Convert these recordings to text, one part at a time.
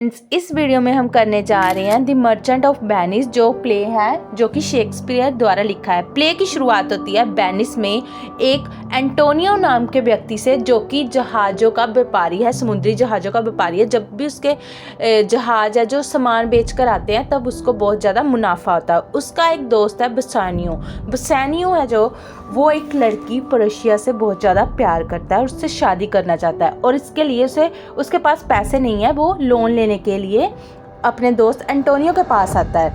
इस वीडियो में हम करने जा रहे हैं द मर्चेंट ऑफ वेनिस, जो प्ले है जो कि शेक्सपियर द्वारा लिखा है। प्ले की शुरुआत होती है वेनिस में एक एंटोनियो नाम के व्यक्ति से, जो कि जहाज़ों का व्यापारी है, समुद्री जहाज़ों का व्यापारी है। जब भी उसके जहाज़ है जो सामान बेच कर आते हैं तब उसको बहुत ज़्यादा मुनाफा होता है। उसका एक दोस्त है बसानियो। बसानियो है जो वो एक लड़की पर्शिया से बहुत ज़्यादा प्यार करता है और उससे शादी करना चाहता है, और इसके लिए उसके पास पैसे नहीं है। वो लोन लेने के लिए अपने दोस्त एंटोनियो के पास आता है।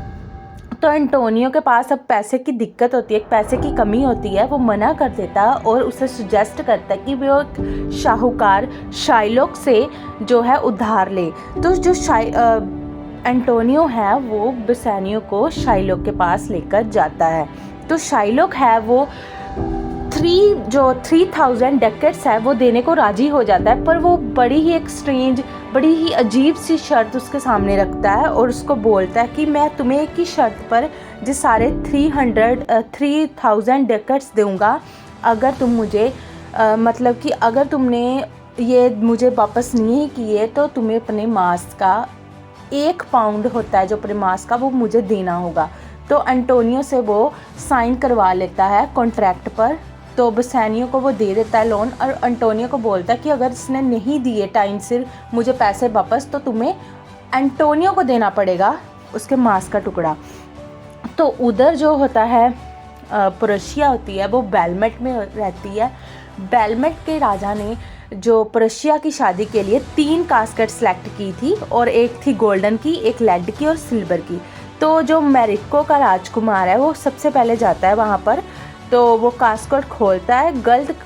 तो एंटोनियो के पास अब पैसे की दिक्कत होती है, पैसे की कमी होती है। वो मना कर देता है और उसे सुजेस्ट करता है कि वो एक शाहूकार शाइलोक से जो है उधार ले। तो जो एंटोनियो है वो बसानियो को शाइलोक के पास लेकर जाता है। तो शाइलोक है वो 3000 डकेट्स है वो देने को राजी हो जाता है, पर वो बड़ी ही अजीब सी शर्त उसके सामने रखता है और उसको बोलता है कि मैं तुम्हें एक ही शर्त पर जो सारे 3000 डकेट्स दूंगा, अगर तुम मुझे मतलब कि अगर तुमने ये मुझे वापस नहीं किए तो तुम्हें अपने मांस का 1 पाउंड होता है जो अपने मांस का, वो मुझे देना होगा। तो एंटोनियो से वो साइन करवा लेता है कॉन्ट्रैक्ट पर। तो बसानियो को वो दे देता है लोन, और एंटोनियो को बोलता है कि अगर इसने नहीं दिए टाइम सिर मुझे पैसे वापस, तो तुम्हें एंटोनियो को देना पड़ेगा उसके मांस का टुकड़ा। तो उधर जो होता है पर्शिया होती है वो बेलमेट में रहती है। बेलमेट के राजा ने जो पर्शिया की शादी के लिए 3 कास्केट सेलेक्ट की थी, और एक थी गोल्डन की, एक लेड की और सिल्वर की। तो जो मेरिको का राजकुमार है वो सबसे पहले जाता है वहाँ पर। तो वो कास्केट खोलता है,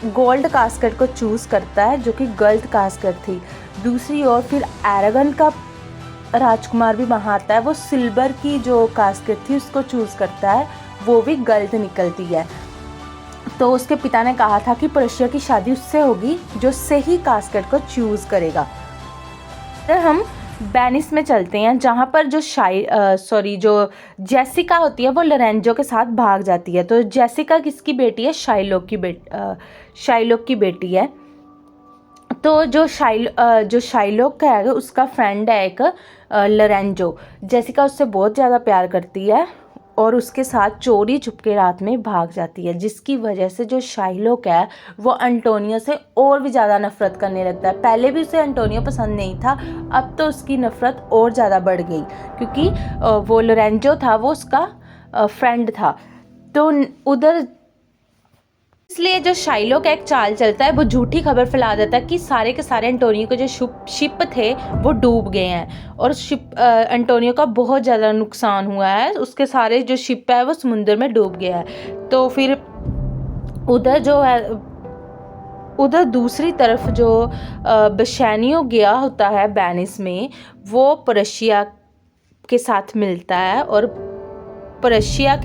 गोल्ड कास्केट को चूज़ करता है जो कि गोल्ड कास्केट थी। दूसरी ओर फिर एरागन का राजकुमार भी वहाँ आता है, वो सिल्वर की जो कास्केट थी उसको चूज़ करता है, वो भी गोल्ड निकलती है। तो उसके पिता ने कहा था कि पर्शिया की शादी उससे होगी जो सही कास्केट को चूज़ करेगा। फिर हम वेनिस में चलते हैं, जहाँ पर जो जो जेसिका होती है वो लोरेंजो के साथ भाग जाती है। तो जेसिका किसकी बेटी है? शाइलोक की बेटी है। तो जो शाइलोक है उसका फ्रेंड है एक लोरेंजो। जेसिका उससे बहुत ज़्यादा प्यार करती है और उसके साथ चोरी छुपके रात में भाग जाती है, जिसकी वजह से जो शाइलोक है वो एंटोनियो से और भी ज़्यादा नफ़रत करने लगता है। पहले भी उसे एंटोनियो पसंद नहीं था, अब तो उसकी नफ़रत और ज़्यादा बढ़ गई, क्योंकि वो लोरेंजो था वो उसका फ्रेंड था। तो उधर इसलिए जो शाइलोक एक चाल चलता है, वो झूठी खबर फैला देता है कि सारे के सारे एंटोनियो के जो शिप थे वो डूब गए हैं, और एंटोनियो का बहुत ज़्यादा नुकसान हुआ है, उसके सारे जो शिप है वो समुद्र में डूब गया है। तो फिर उधर दूसरी तरफ जो बसानियो गया होता है वेनिस में, वो पर्शिया के साथ मिलता है और पर्शिया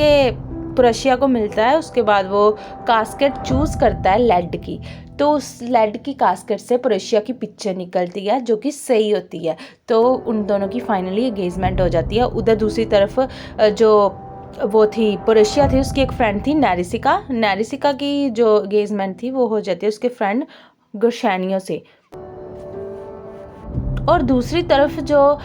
को मिलता है। उसके बाद वो कास्केट चूज़ करता है लेड की। तो उस लेड की कास्केट से पर्शिया की पिक्चर निकलती है जो कि सही होती है। तो उन दोनों की फाइनली एंगेजमेंट हो जाती है। उधर दूसरी तरफ जो वो थी पर्शिया थी, उसकी एक फ्रेंड थी नैरिसिका की जो एंगेजमेंट थी वो हो जाती है उसके फ्रेंड गर्शेनियो से। और दूसरी तरफ जो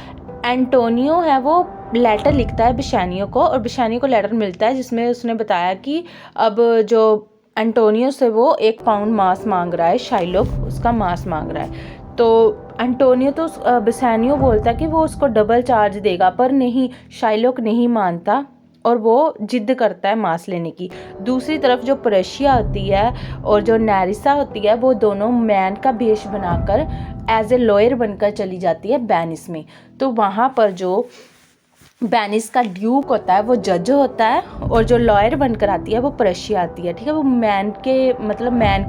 एंटोनियो है वो लेटर लिखता है बसानियो को, और बसानियो को लेटर मिलता है जिसमें उसने बताया कि अब जो एंटोनियो से वो 1 पाउंड मांस मांग रहा है, शाइलोक उसका मांस मांग रहा है। तो एंटोनियो तो बसानियो बोलता है कि वो उसको डबल चार्ज देगा, पर नहीं, शाइलोक नहीं मानता और वो जिद करता है मांस लेने की। दूसरी तरफ जो पर्शिया होती है और जो नैरिसा होती है, वो दोनों मैन का भेष बनाकर एज ए लॉयर बनकर चली जाती है वेनिस में। तो वहाँ पर जो वेनिस का ड्यूक होता है वो जज होता है, और जो लॉयर बनकर आती है वो पर्शिया आती है। ठीक है, वो मैन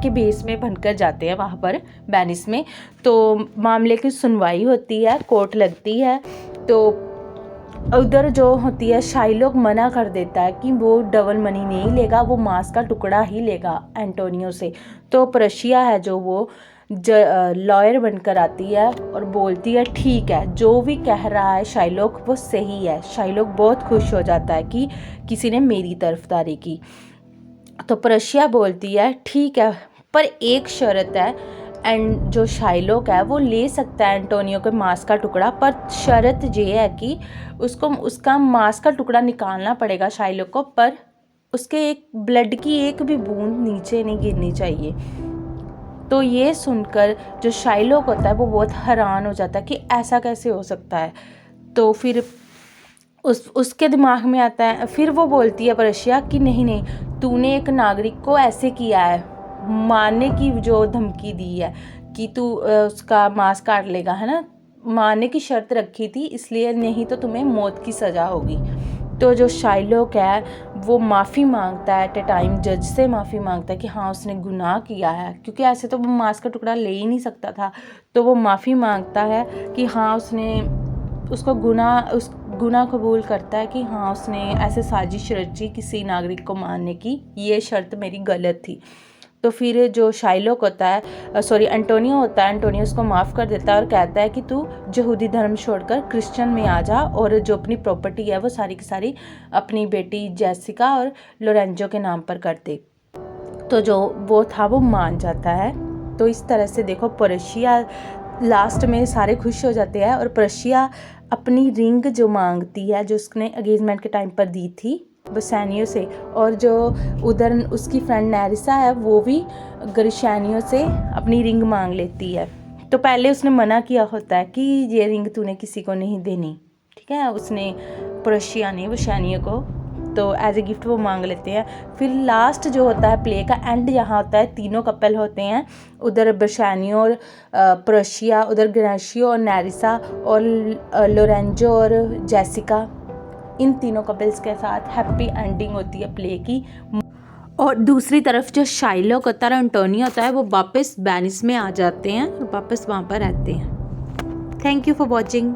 के बेस में बनकर जाते हैं वहाँ पर वेनिस में। तो मामले की सुनवाई होती है, कोर्ट लगती है। तो उधर जो होती है शाइलोक मना कर देता है कि वो डबल मनी नहीं लेगा, वो मांस का टुकड़ा ही लेगा एंटोनियो से। तो पर्शिया है जो वो लॉयर बनकर आती है और बोलती है ठीक है, जो भी कह रहा है शाइलोक वो सही है। शाइलोक बहुत खुश हो जाता है कि किसी ने मेरी तरफदारी की। तो पर्शिया बोलती है ठीक है, पर एक शर्त है, एंड जो शाइलोक है वो ले सकता है एंटोनियो के मांस का टुकड़ा, पर शर्त ये है कि उसको उसका मांस का टुकड़ा निकालना पड़ेगा शाइलोक को, पर उसके एक ब्लड की एक भी बूंद नीचे नहीं गिरनी चाहिए। तो ये सुनकर जो शाइलोक होता है वो बहुत हैरान हो जाता है कि ऐसा कैसे हो सकता है। तो फिर उसके दिमाग में आता है, फिर वो बोलती है पर्शिया कि नहीं नहीं, तूने एक नागरिक को ऐसे किया है, मारने की जो धमकी दी है कि तू उसका मांस काट लेगा, है ना, मारने की शर्त रखी थी, इसलिए नहीं तो तुम्हें मौत की सज़ा होगी। तो जो शाइलोक है वो माफ़ी मांगता है, एट ए टाइम जज से माफ़ी मांगता है कि हाँ उसने गुनाह किया है, क्योंकि ऐसे तो वो मांस का टुकड़ा ले ही नहीं सकता था। तो वो माफ़ी मांगता है कि हाँ उसको उस गुनाह कबूल करता है कि हाँ उसने ऐसे साजिश रची किसी नागरिक को मारने की, ये शर्त मेरी गलत थी। तो फिर जो शाइलोक होता है, एंटोनियो होता है, एंटोनियो उसको माफ़ कर देता है और कहता है कि तू यहूदी धर्म छोड़कर क्रिश्चियन में आ जा, और जो अपनी प्रॉपर्टी है वो सारी की सारी अपनी बेटी जेसिका और लोरेंजो के नाम पर कर दे। तो जो वो था वो मान जाता है। तो इस तरह से देखो पर्शिया लास्ट में सारे खुश हो जाते हैं, और पर्शिया अपनी रिंग जो मांगती है, जो उसने एंगेजमेंट के टाइम पर दी थी बसानियो से, और जो उधर उसकी फ्रेंड नेरिसा है वो भी ग्रिशैनियो से अपनी रिंग मांग लेती है। तो पहले उसने मना किया होता है कि ये रिंग तूने किसी को नहीं देनी, ठीक है, उसने पर्शिया ने बसानियो को, तो एज ए गिफ्ट वो मांग लेते हैं। फिर लास्ट जो होता है प्ले का एंड यहाँ होता है, तीनों कपल होते हैं, उधर बसानियो और पर्शिया, उधर ग्रेशियो और नेरिसा, और लोरेंजो और जेसिका, इन तीनों कपल्स के साथ हैप्पी एंडिंग होती है प्ले की। और दूसरी तरफ जो शाइलोक होता है, एंटोनियो होता है, वो वापस वेनिस में आ जाते हैं और वापस वहाँ पर रहते हैं। Thank you for watching.